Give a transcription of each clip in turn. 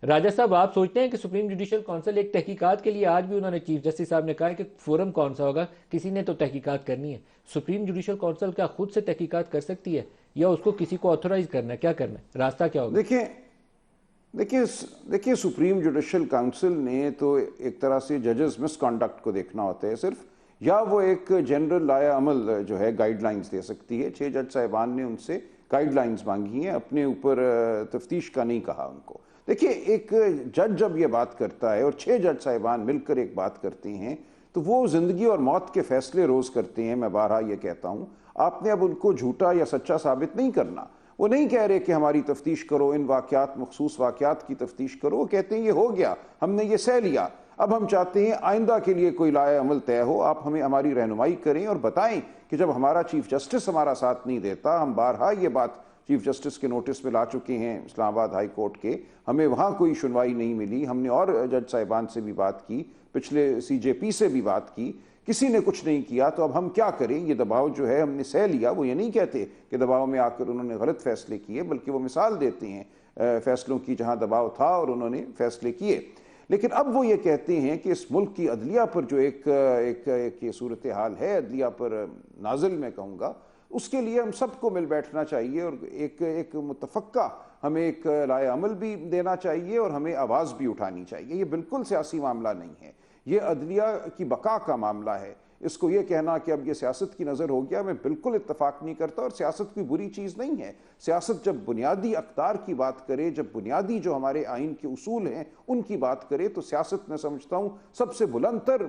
راجہ صاحب آپ سوچتے ہیں کہ سپریم جوڈیشل کونسل ایک تحقیقات کے لیے، آج بھی انہوں نے چیف جسٹس صاحب نے کہا ہے کہ فورم کون سا ہوگا، کسی نے تو تحقیقات کرنی ہے، سپریم جوڈیشل کونسل کیا خود سے تحقیقات کر سکتی ہے یا اس کو کسی کو آتھورائز کرنا ہے؟ کیا کرنا ہے، راستہ کیا ہوگا؟ دیکھیں سپریم جوڈیشل کاؤنسل نے تو ایک طرح سے ججز مس کانڈکٹ کو دیکھنا ہوتا ہے صرف، یا وہ ایک جنرل لائے عمل جو ہے گائیڈ لائنز دے سکتی ہے. 6 جج صاحبان نے ان سے گائیڈ لائنز مانگی ہیں، اپنے اوپر تفتیش کا نہیں کہا ان کو. دیکھیے ایک جج جب یہ بات کرتا ہے اور 6 جج صاحبان مل کر ایک بات کرتے ہیں تو وہ زندگی اور موت کے فیصلے روز کرتے ہیں. میں بارہا یہ کہتا ہوں، آپ نے اب ان کو جھوٹا یا سچا ثابت نہیں کرنا. وہ نہیں کہہ رہے کہ ہماری تفتیش کرو، ان واقعات مخصوص واقعات کی تفتیش کرو. وہ کہتے ہیں یہ ہو گیا، ہم نے یہ سہ لیا، اب ہم چاہتے ہیں آئندہ کے لیے کوئی لائحہ عمل طے ہو. آپ ہمیں ہماری رہنمائی کریں اور بتائیں کہ جب ہمارا چیف جسٹس ہمارا ساتھ نہیں دیتا، ہم بارہا یہ بات چیف جسٹس کے نوٹس میں لا چکے ہیں اسلام آباد ہائی کورٹ کے، ہمیں وہاں کوئی سنوائی نہیں ملی. ہم نے اور جج صاحبان سے بھی بات کی، پچھلے سی جے پی سے بھی بات کی، کسی نے کچھ نہیں کیا. تو اب ہم کیا کریں؟ یہ دباؤ جو ہے ہم نے سہ لیا. وہ یہ نہیں کہتے کہ دباؤ میں آ کر انہوں نے غلط فیصلے کیے، بلکہ وہ مثال دیتے ہیں فیصلوں کی جہاں دباؤ تھا اور انہوں نے فیصلے کیے. لیکن اب وہ یہ کہتے ہیں کہ اس ملک کی عدلیہ پر جو ایک صورتحال ہے، عدلیہ پر نازل میں کہوں گا، اس کے لیے ہم سب کو مل بیٹھنا چاہیے اور ایک متفقہ ہمیں ایک لائحہ عمل بھی دینا چاہیے اور ہمیں آواز بھی اٹھانی چاہیے. یہ بالکل سیاسی معاملہ نہیں ہے، یہ عدلیہ کی بقا کا معاملہ ہے. اس کو یہ کہنا کہ اب یہ سیاست کی نظر ہو گیا، میں بالکل اتفاق نہیں کرتا. اور سیاست کوئی بری چیز نہیں ہے. سیاست جب بنیادی اقدار کی بات کرے، جب بنیادی جو ہمارے آئین کے اصول ہیں ان کی بات کرے، تو سیاست میں سمجھتا ہوں سب سے بلند تر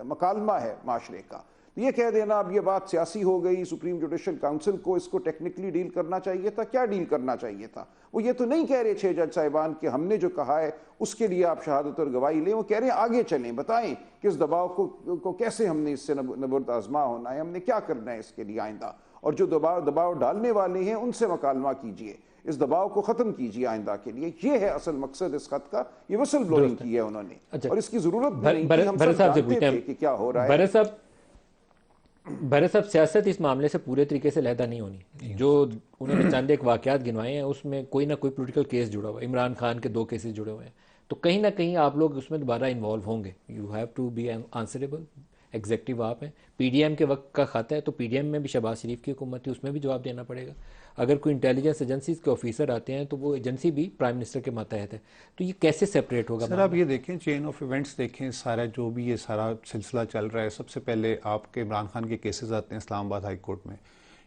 مکالمہ ہے معاشرے کا. یہ کہہ دینا اب یہ بات سیاسی ہو گئی، سپریم جوڈیشل کاؤنسل کو اس کو ٹیکنیکلی ڈیل کرنا چاہیے تھا. کیا ڈیل کرنا چاہیے تھا؟ وہ یہ تو نہیں کہہ رہے 6 جج صاحبان کہ ہم نے جو کہا ہے اس کے لیے آپ شہادت اور گواہی لیں. وہ کہہ رہے ہیں آگے چلیں، بتائیں کہ اس دباؤ کو کیسے ہم نے اس سے نبرد آزما ہونا ہے، ہم نے کیا کرنا ہے اس کے لیے آئندہ. اور جو دباؤ ڈالنے والے ہیں ان سے مکالمہ کیجئے، اس دباؤ کو ختم کیجئے آئندہ کے لیے. یہ ہے اصل مقصد اس خط کا. یہ وسل بلوئنگ کی ہے انہوں نے، اور اس کی ضرورت بھی نہیں تھی. ہم سب جانتے تھے کہ کیا ہو رہا ہے. بھرت صاحب سیاست اس معاملے سے پورے طریقے سے علیحدہ نہیں ہونی. جو انہوں نے چند ایک واقعات گنوائے ہیں اس میں کوئی نہ کوئی پولیٹیکل کیس جڑا ہوا ہے. عمران خان کے 2 کیسز جڑے ہوئے ہیں، تو کہیں نہ کہیں آپ لوگ اس میں دوبارہ انوالو ہوں گے. You have to be answerable. Executive آپ ہیں، پی ڈی ایم کے وقت کا کھاتا ہے تو پی ڈی ایم میں بھی شہباز شریف کی حکومت تھی، اس میں بھی جواب دینا پڑے گا. اگر کوئی انٹیلیجنس ایجنسیز کے آفیسر آتے ہیں تو وہ ایجنسی بھی پرائم منسٹر کے ماتحت ہے. تو یہ کیسے سیپریٹ ہوگا؟ سر آپ یہ دیکھیں چین آف ایونٹس دیکھیں، سارا جو بھی یہ سارا سلسلہ چل رہا ہے. سب سے پہلے آپ کے عمران خان کے کیسز آتے ہیں اسلام آباد ہائی کورٹ میں.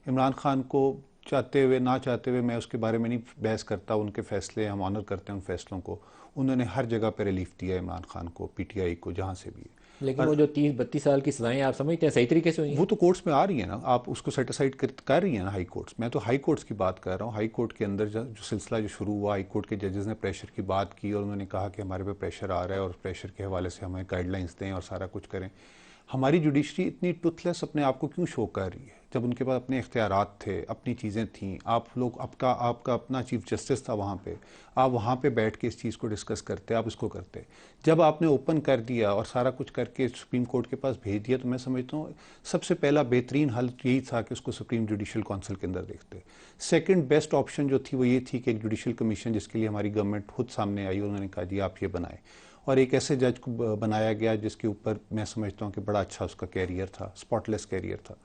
عمران خان کو چاہتے ہوئے نہ چاہتے ہوئے، میں اس کے بارے میں نہیں بحث کرتا، ان کے فیصلے ہم آنر کرتے ہیں ان فیصلوں کو. انہوں نے ہر جگہ پہ ریلیف دیا عمران خان کو، پی ٹی آئی کو، جہاں سے بھی. لیکن وہ جو 30-32 سال کی سزائیں آپ سمجھتے ہیں صحیح طریقے سے ہوئی ہیں؟ وہ تو کورٹس میں آ رہی ہیں نا، آپ اس کو سیٹیسائڈ کر رہی ہیں نا ہائی کورٹس. میں تو ہائی کورٹس کی بات کر رہا ہوں. ہائی کورٹ کے اندر جو سلسلہ جو شروع ہوا، ہائی کورٹ کے ججز نے پریشر کی بات کی اور انہوں نے کہا کہ ہمارے پہ پریشر آ رہا ہے اور اس پریشر کے حوالے سے ہمیں گائیڈ لائنس دیں اور سارا کچھ کریں. ہماری جوڈیشری اتنی ٹوتھ لیس اپنے آپ کو کیوں شو کر رہی ہے جب ان کے پاس اپنے اختیارات تھے، اپنی چیزیں تھیں؟ آپ لوگ آپ کا اپنا چیف جسٹس تھا وہاں پہ، آپ وہاں پہ بیٹھ کے اس چیز کو ڈسکس کرتے، آپ اس کو کرتے. جب آپ نے اوپن کر دیا اور سارا کچھ کر کے سپریم کورٹ کے پاس بھیج دیا، تو میں سمجھتا ہوں سب سے پہلا بہترین حل یہی تھا کہ اس کو سپریم جوڈیشل کونسل کے اندر دیکھتے. سیکنڈ بیسٹ آپشن جو تھی وہ یہ تھی کہ ایک جوڈیشل کمیشن، جس کے لیے ہماری گورنمنٹ خود سامنے آئی، انہوں نے کہا جی آپ یہ بنائیں، اور ایک ایسے جج کو بنایا گیا جس کے اوپر میں سمجھتا ہوں کہ بڑا اچھا اس کا کیریئر تھا، اسپاٹ لیس کیریئر تھا.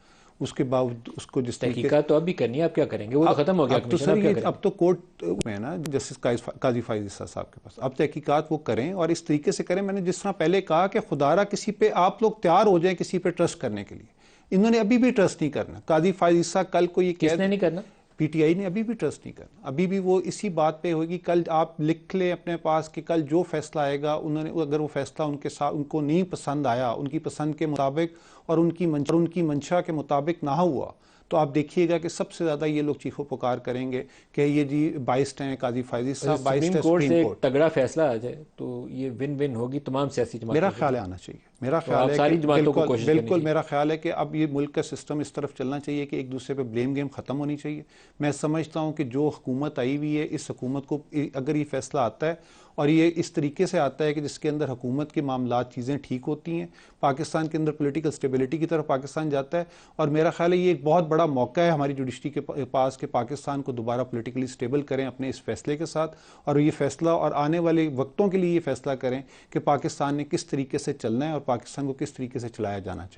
اس کے باوجود اس کو جس تحقیقات تو اب بھی کرنی ہے، اب کیا کریں گے؟ وہ تو ختم ہو گیا. اب تو سر یہ اب تو کورٹ میں نا جسٹس قاضی فائز عیسیٰ صاحب کے پاس اب تحقیقات وہ کریں اور اس طریقے سے کریں. میں نے جس طرح پہلے کہا کہ خدا را کسی پہ آپ لوگ تیار ہو جائیں کسی پہ ٹرسٹ کرنے کے لیے. انہوں نے ابھی بھی ٹرسٹ نہیں کرنا. قاضی فائز عیسیٰ کل کو یہ کس نے نہیں کرنا؟ پی ٹی آئی نے ابھی بھی ٹرسٹ نہیں کرنا. ابھی بھی وہ اسی بات پہ ہوگی. کل آپ لکھ لیں اپنے پاس کہ کل جو فیصلہ آئے گا، انہوں نے اگر وہ فیصلہ ان کو نہیں پسند آیا، ان کی پسند کے مطابق اور ان کی منشا کے مطابق نہ ہوا، تو آپ دیکھیے گا کہ سب سے زیادہ یہ لوگ چیخو پکار کریں گے کہ یہ جی بائسڈ ہیں قاضی فائز عیسیٰ، سپریم کورٹ سے تگڑا فیصلہ آ جائے تو یہ ون ون ہوگی تمام سیاسی جماعتوں. میرا خیال ہے آنا چاہیے. میرا خیال ہے ساری کہ جماعتوں کو کوشش کرنی بالکل میرا خیال ہے کہ اب یہ ملک کا سسٹم اس طرف چلنا چاہیے کہ ایک دوسرے پہ بلیم گیم ختم ہونی چاہیے. میں سمجھتا ہوں کہ جو حکومت آئی ہوئی ہے اس حکومت کو اگر یہ فیصلہ آتا ہے اور یہ اس طریقے سے آتا ہے کہ جس کے اندر حکومت کے معاملات چیزیں ٹھیک ہوتی ہیں, پاکستان کے اندر پولیٹیکل اسٹیبلٹی کی طرف پاکستان جاتا ہے, اور میرا خیال ہے یہ ایک بہت بڑا موقع ہے ہماری جوڈیشری کے پاس کہ پاکستان کو دوبارہ پولیٹیکلی اسٹیبل کریں اپنے اس فیصلے کے ساتھ, اور یہ فیصلہ اور آنے والے وقتوں کے لیے یہ فیصلہ کریں کہ پاکستان نے کس طریقے سے چلنا ہے اور پاکستان کو کس طریقے سے چلایا جانا چاہیے.